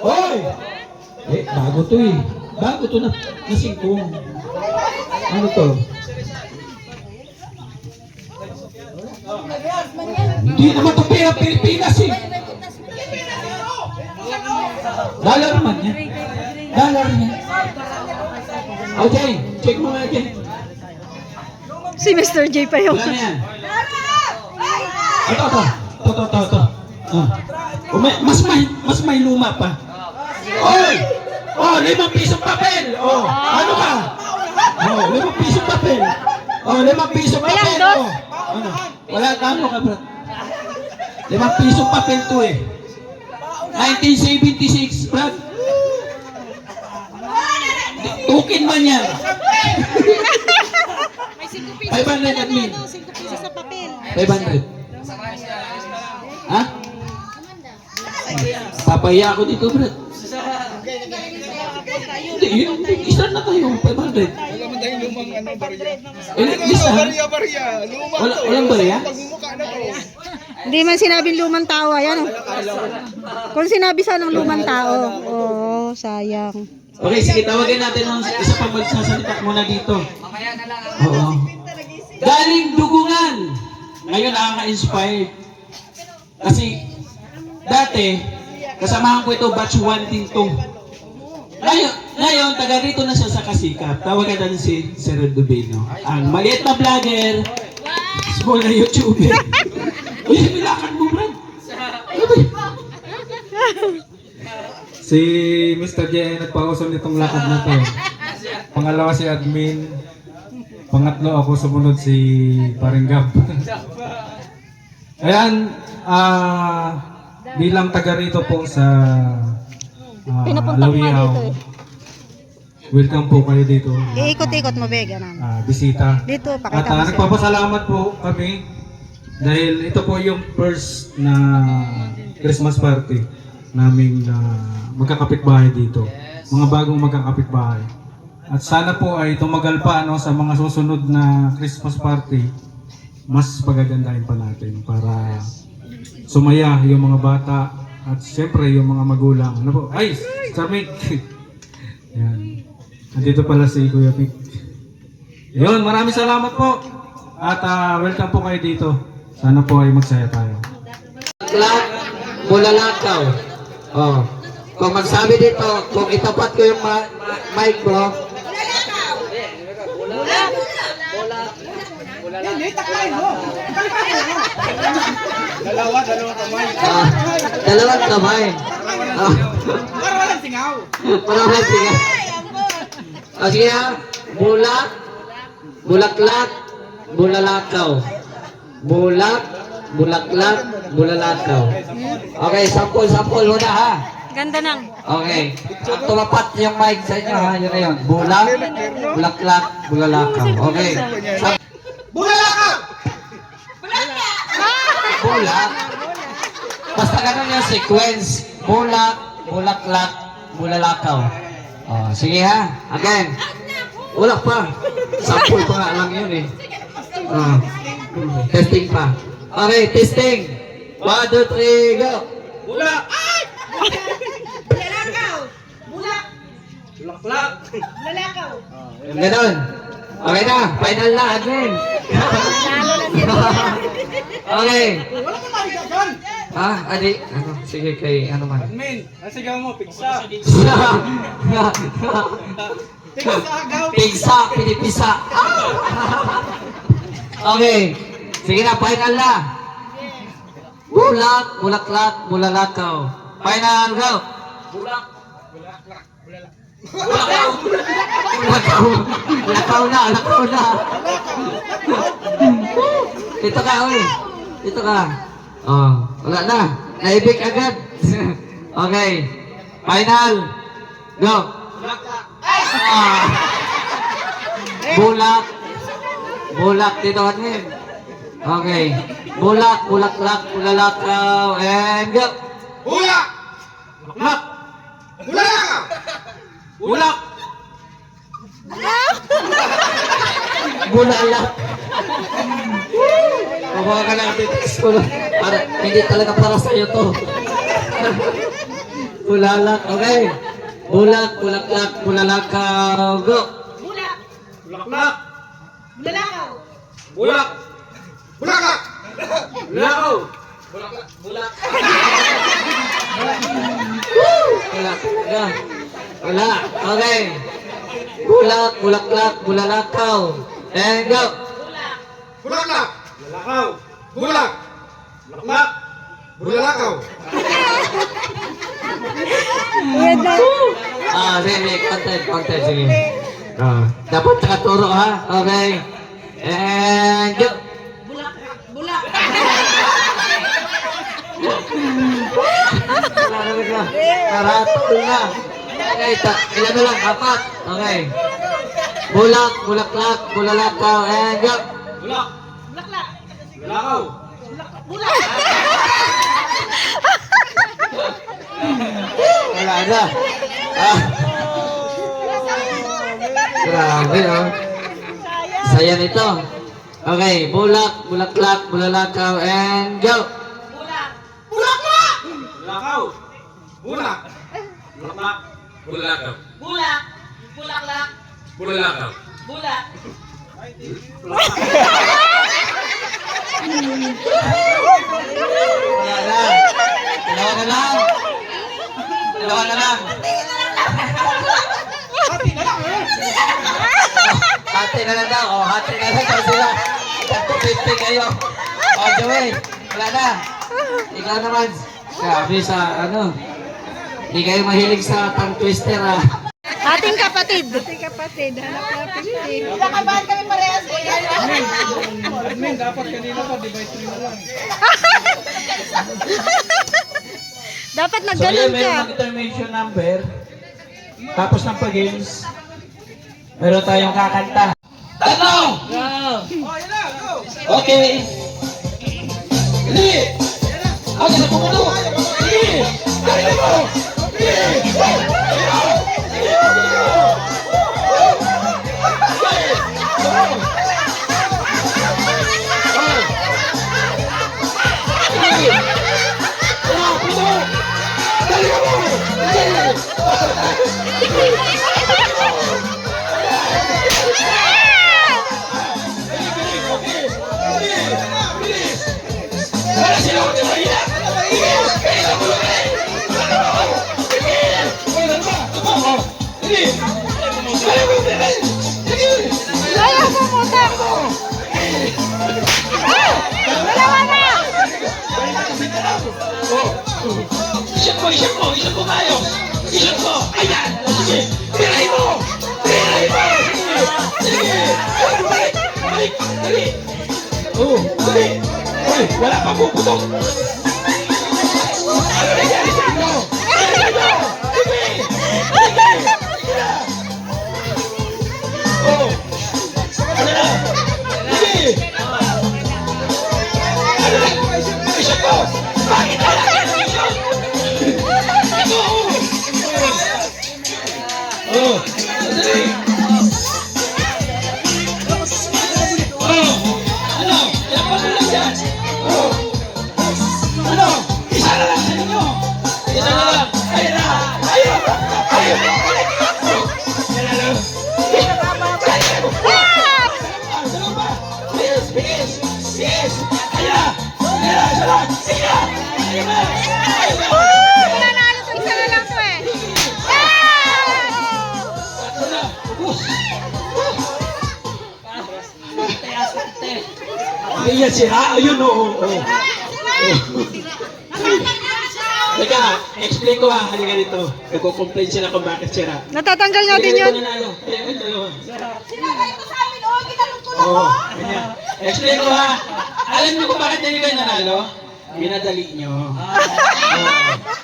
Hoy! Bago to eh. Bago to na singkong. Ano to? Hindi naman to pera Pilipinas eh. Dollar naman yan. Dollar yan. Okay, check mo nga dyan. Si Mr. J pa yun. Wala na yan. Ito. Mas may luma pa. Oy! Oh, 5 pisong papel. Oh, ano ka? Oh, 5 pisong papel. Oh, 5 pisong papel. Oh. Ano? Wala tamo ka, bro. 5 pisong papel to eh. 1976, bro. Tukin man yan. 500 admin. 5 piso sa papel. 500. Ha? Papaya ako dito, bro. Hindi, isa na tayo, 500. Wala man tayong lumang barya. Isa? Barya. Luma Walang barya? Pagmumukha na to. Hindi man sinabing lumang tao, ayan. Kung sinabi sanang lumang tao, oh, sayang. Okay, sige, tawagan natin ng isa pang magsasalita muna dito. Oo. Galing Dugungan. Ngayon nakaka-inspired. Kasi dati, kasamahan ko ito, batch 1 din to. Ngayon, taga rito na siya sa Kasikap. Tawagan natin si Sir Dubino. Ang maliit na vlogger, small na YouTuber. Uy, nilakad mo, Brad. Si Mr. J ay nagpausap nitong lakad na to. Pangalawa si admin. Pangatlo ako, sumunod si Paringgap. Ayan, bilang taga rito po sa Pinapunta ko nga Alawiaw, dito eh. welcome po kayo dito. Iikot-ikot mo, Bega naman. Bisita. Dito, At pakita mo siya. nagpapasalamat po kami dahil ito po yung first na Christmas party naming magkakapitbahay dito. Mga bagong magkakapitbahay. At sana po ay tumagal pa sa mga susunod na Christmas party, mas pagagandahin pa natin para sumaya yung mga bata at siyempre yung mga magulang. Ano po? Ay! Charmik! Yan. Nandito pala si Kuya Pic. Yun, maraming salamat po. At welcome po kayo dito. Sana po ay magsaya tayo. Bulalakaw. Oh. Kung magsabi dito, kung itapat ko yung mic bro. Dalawang kamay. Dalawang kamay. Para walang singaw. Maraming sige. Sige ha. Bulak, bulaklak, bulalakaw. Bulak, bulaklak, bulalakaw. Okay, sampol muna ha. Ganda nang. Okay. Tumapat yung mic sa inyo ha. Yun na yun. Bulak, bulaklak, bulalakaw. Okay. Bulalakaw! Bulak. Basta ganun yung sequence. Bulak, bulaklak, bulalakaw. Oh, sige ha. Again. Wala pa. Sample pa nga lang yun eh. Testing pa. Okay, testing. 1, 2, 3, go. Bulak. Lalakaw! Bulak! Bulaklak. Lalakaw! Ganun. Okay na. Final na. Again. Okay. Wala ka maligagan. Adi. Ano? Sige kay ano man. Admin, nasigaw mo, pigsa. Pigsa, agaw. Pigsa, pinipisa. Okay. Sige na, final na. Bulak, bulaklak, bulalakaw. Final, go. Bulak. Bulakaw. Bulakaw na. Ito ka, oy. Ito ka. Oh, wala na. Naibig agad. Okay. Final. Go. Bulak. Bulak dito admin. Okay. Bulak, bulaklak, bulalakaw, and go. Bulak! Bulak. Bulak! Bulak. Bulalak. Kumawa ka lang dito. Para, hindi talaga para sa'yo to. bulalak. Okay. Bulak, bulaklak, bulalakaw. Go. Bulak. Bulaklak. Bulalakaw. Bulak. Bulaklak. Bulakaw. Bulak. Bulak. Go. Bulak. Okay. Bulak, bulaklak, bulalakaw. And go. Bulaklak. Bulakaw. Bulak. Bulaklak. Bulalakaw. Weird na. Sige, content, sige. Dapat nakaturo ha, okay. And go. Bulak. Bulak. Maraming na. Karatol na. Okay, ilan na lang, 4. Okay. Bulak, bulaklak, bulalakaw, and go. Bulak. Bulaklak. Bulakaw. Bulak. Wala na. Grabe, oh. Saya nito. Okay, bulak, bulaklak, bulalakaw, and go. Bulak. Bulakaw. Bulak. Bulaklak. Bulakaw. Bulak. Bulaklak. Bulakaw. Bulak. Wala na. Dalawa na lang. Dalawa na lang. Hati na lang daw. Oh, hati na lang daw sila. 50 kayo. Oh, Joey. Wala na. Ikaw naman. Grabe sa ano. Hindi kayo mahilig sa tongue twister ah. Ating kapatid. Ating kapatid. Hanap na 50. Nakabahan kami parehas. Admin, dapat kanina pa, divide 3 na lang. Dapat So nagganon yun, ka. meron ng intermission number. Tapos ng pag-games, meron tayong kakanta. Tanong! Okay. Hindi! Ako sa pumulo! Hindi! Kaya mo! Ayaw mo puta. Dalawa na. Isip mo kayo! Isip mo! Ayan! Sige! Piray mo! Piray mo! Sige! Balik! Balik! Dali! Oh! Dali! Hoy! Wala pa puputok! Ano nangyari sa inyo? Piray mo! Sige! Sige! Oh! Ano na? Sige! Ano na? Isip mo! Bakit wala ka ng isip? Oh, dali. Oh, ano? Ilan pa lang yan? Oh. Ano? Isa na lang sa inyo. Isa na lang. Ayun na. Ayun. Ayun. Oh. Yan na lang. Ayun. Ah, dalawa pa. Bilis, bilis. Bilis. Ayun. Ayun na. Isa lang. Sige na. Ayun na. Ayun na. Nanalo to. Isa na lang to eh. Ayan siya. Ayun, oo. Teka, explain ko ha. Halika dito. Nagko-complain sila kung bakit sira. Natatanggal natin Halika yun. dito, nanalo. Ito yun. Sinakay ko sa amin. Oh, kinalungkot ako. Oo, ganyan. Explain ko ha. Alam niyo kung bakit hindi kayo nanalo? Binadali niyo.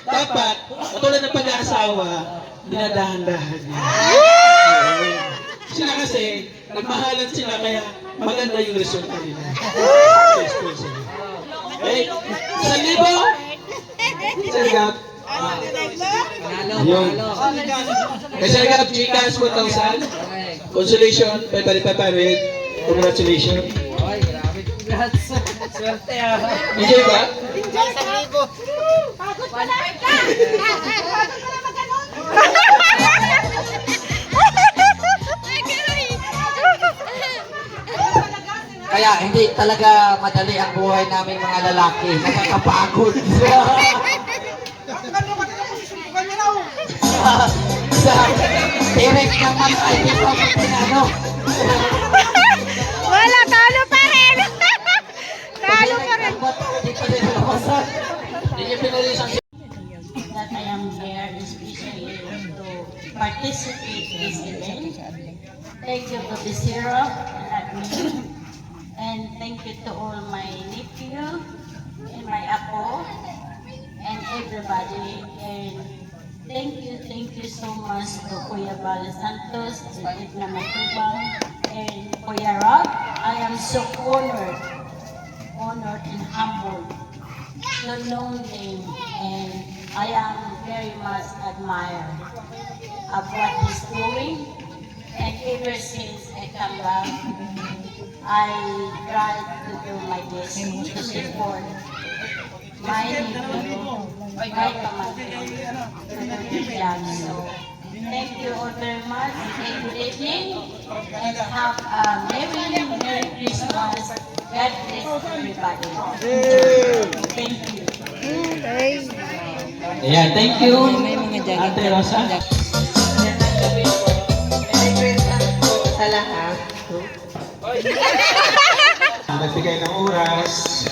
Dapat, katulad ng pag-aasawa, dinadahan-dahan niyo. Sila kasi, nagmahalan sila kaya maganda yung resulta nila. Okay? 1,000? Sargap. Yun. Kay Sargap, Gcash 1,000. Consolation, 500. Congratulations. Swerte ah. Enjoy ba? Pagod pa na. Kaya hindi talaga madali ang buhay namin mga lalaki. Nakakapagod. Sa direct naman ay ito ang pinano. Wala, talo pa rin. Talo pa rin. Hindi pa rin nalabasan. Hindi niya pinalisan si that I am here especially to participate in this event. Thank you to the Zero and thank you to all my nephew and my apo and everybody, and thank you so much to Kuya Bala Santos and Edna Matubang and Kuya Rob. I am so honored and humbled to know them, and I am very much admired of what he's doing. And ever since I come back, I try to do my best to support my nephew, my pamangkin, to do the job. So thank you all very much, and good evening, and have a Merry Christmas. God bless everybody. Thank you. Okay. Ayan, thank you. Ate Rosa. Sa lahat. Nagbigay ng oras.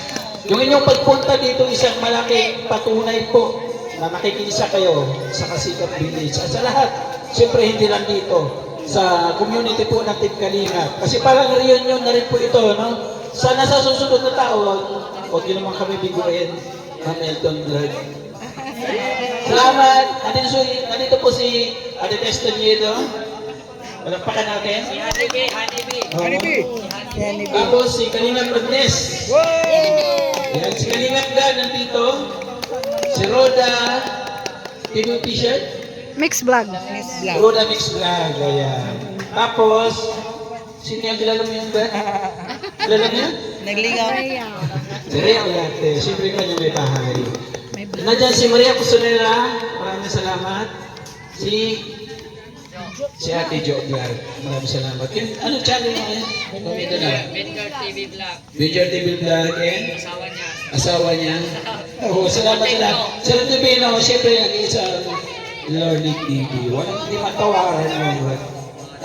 Yung inyong pagpunta dito, isang malaking patunay po na nakikisa kayo sa Kasikap Village. At sa lahat, siyempre hindi lang dito, sa community po ng Team Kalinga. Kasi parang reunion na rin po ito, no? Sana sa susunod na tao, huwag nyo naman kami biguin, Ma'am Elton Vlog. Salamat! Nandito po si Ate Testaniedo. Malakpakan natin. Si Honeybee. Tapos si Kalinga Prognes. Yan, si Kalinga Dan nandito. Si Roda Tino T-shirt. Mix vlog. Roda Mix Vlog. Ayan. Tapos, sino yung kilala mo yun ba? Kilala mo yun? Si Rhea Oyate. Siyempre kanya may bahay. Nandiyan si Maria Cusonera. Maraming salamat. Si Ate Jo Vlog. Maraming salamat. Anong channel mo yan? Komento na. Vingar TV Vlog. Vingar TV Vlog and? Asawa niya. Oo, salamat sa lahat. Sa Tibino, siyempre nag-isa Learning TV. Walang hindi matawaran mo.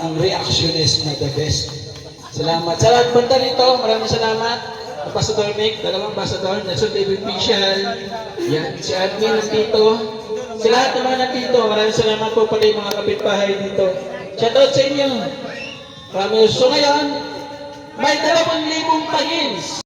Ang reactionist na the best. Salamat. Sa lahat banda rito, maraming salamat. Ambassador Mick, dalawang ambassador, Nelson David Pichal, yan, si admin nandito. Sa lahat ng mga nandito, maraming salamat po pala yung mga kapitbahay dito. Shoutout sa inyo. Maraming. So ngayon, may 2,000 pagins.